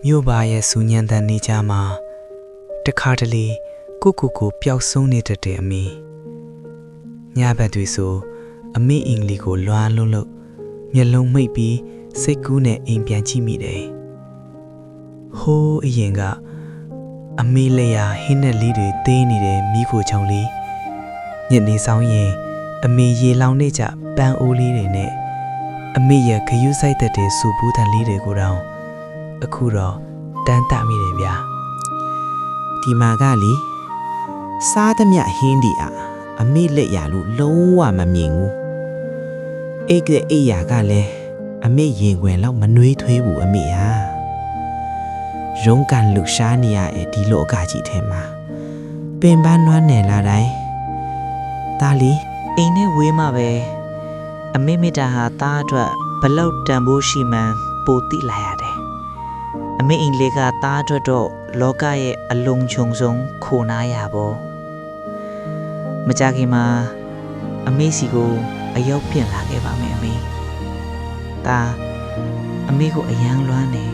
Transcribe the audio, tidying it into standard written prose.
မြို့ပါရဲ့စူညံတန်နေကြမှာတခါတလေကိုပျောက်ဆုံးနေတတ်တဲ့အမေညဘက်တွေဆိုအမေအင်္ဂလိပ်ကိုလွမ်းလုံးလို့မျက်လုံးမိတ်ပြီးစိတ်ကူးနဲ့အိမ်ပြန်ကြည့်မိတယ်ဟိုးအရင်ကအမေလက်ရာဟင်းနဲ့လေးတွေသေးနေတဲ့မိခိုချောင်းလေးညနေဆောင်ရင်အမေရေလောင်နေကြပန်းအိုးလေးတွေနဲ့အမေရဲ့ခရူးဆိုင်တဲ့စူဘူးတန်လေးတွေကိုတောင်အခုတော့တန်းတမိတယ်ဗျာဒီမှာကလေစားသမျှဟင်းဒီအမေလက်ရလို့လုံးဝမမြင်ဘူးအိတ်ကအိတ်ရကလည်းအမေရင်ခွင်လောက်မနှွေးထွေးဘူးအမေဟာရုံးကန်လှရှားနေရတဲ့ဒီလောကကြီးထဲမှာပင်ပန်းနွမ်းနယ်လာတိုင်းဒါလီအိမ်နဲ့ဝေးမှပဲအမေမေတ္တာဟာသားအတွက်ဘလောက်တန်ဖိုးရှိမှန်းပိုသိလာရတယ်အမေအင်္ဂလိပ်ကသားအတွက်တော့လောကရဲ့အလုံးချုံဆုံးခိုနားရပေါ့မကြခင်မှာအမေစီကိုအရောက်ပြင်လာခဲ့ပါမယ်အမေဒါအမေကိုအယံလွမ်းနေ